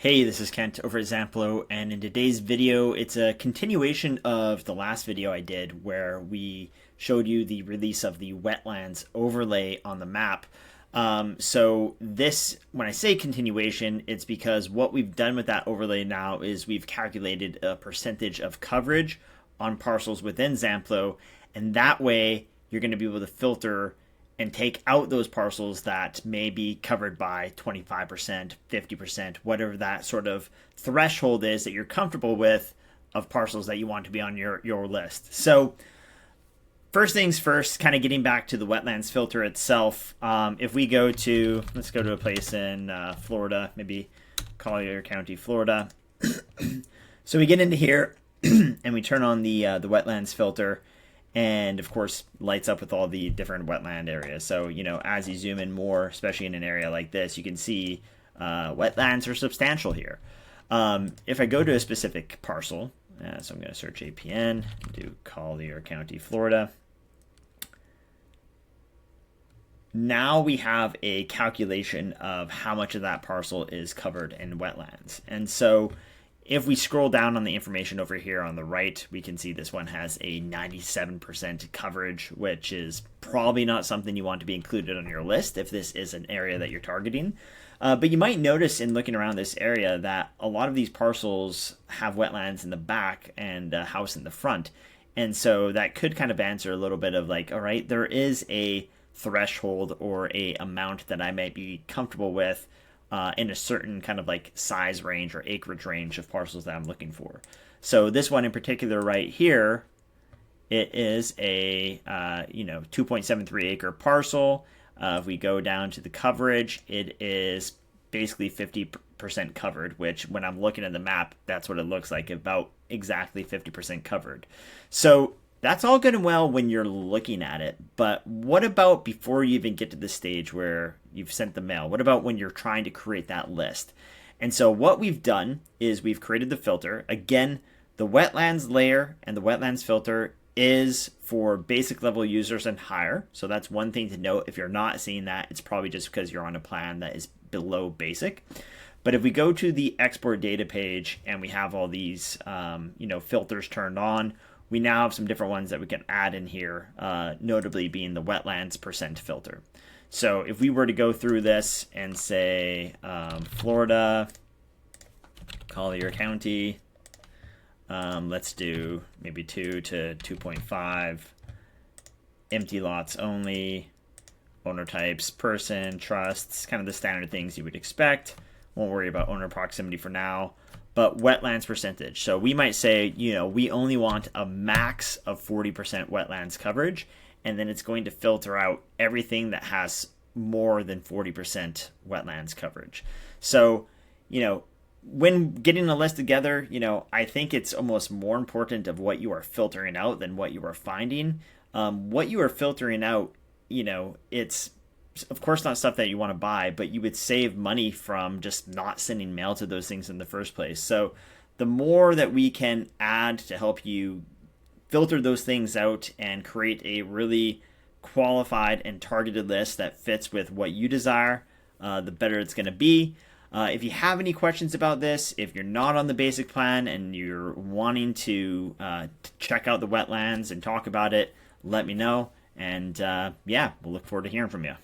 Hey, this is Kent over at Zamplo, and in today's video, it's a continuation of the last video I did where we showed you the release of the wetlands overlay on the map. So this, when I say continuation, it's because what we've done with that overlay now is we've calculated a percentage of coverage on parcels within Zamplo, and that way you're going to be able to filter and take out those parcels that may be covered by 25%, 50%, whatever that sort of threshold is that you're comfortable with of parcels that you want to be on your list. So first things first, kind of getting back to the wetlands filter itself, if we go to, let's go to a place in Florida, maybe Collier County, Florida. So we get into here and we turn on the wetlands filter. And of course, lights up with all the different wetland areas. So, you know, as you zoom in more, especially in an area like this, you can see wetlands are substantial here. If I go to a specific parcel, so I'm going to search APN, do Collier County, Florida. Now we have a calculation of how much of that parcel is covered in wetlands. And so if we scroll down on the information over here on the right, we can see this one has a 97% coverage, which is probably not something you want to be included on your list if this is an area that you're targeting. But you might notice in looking around this area that a lot of these parcels have wetlands in the back and a house in the front. And so that could kind of answer a little bit of like, all right, there is a threshold or a amount that I might be comfortable with in a certain kind of like size range or acreage range of parcels that I'm looking for. So this one in particular right here, it is a 2.73 acre parcel. If we go down to the coverage, it is basically 50% covered, which when I'm looking at the map, that's what it looks like, about exactly 50% covered. So that's all good and well when you're looking at it, but what about before you even get to the stage where you've sent the mail? What about when you're trying to create that list? And so what we've done is we've created the filter. Again, the wetlands layer and the wetlands filter is for basic level users and higher. So that's one thing to note. If you're not seeing that, it's probably just because you're on a plan that is below basic. But if we go to the export data page and we have all these filters turned on, we now have some different ones that we can add in here, notably being the wetlands percent filter. So if we were to go through this and say Florida, Collier County, let's do maybe 2 to 2.5, empty lots only, owner types, person, trusts, kind of the standard things you would expect. Won't worry about owner proximity for now. But wetlands percentage. So we might say, we only want a max of 40% wetlands coverage, and then it's going to filter out everything that has more than 40% wetlands coverage. So, when getting a list together, I think it's almost more important of what you are filtering out than what you are finding. What you are filtering out, it's of course not stuff that you want to buy, but you would save money from just not sending mail to those things in the first place. So the more that we can add to help you filter those things out and create a really qualified and targeted list that fits with what you desire, the better it's going to be. If you have any questions about this, if you're not on the basic plan and you're wanting to check out the wetlands and talk about it, let me know. And we'll look forward to hearing from you.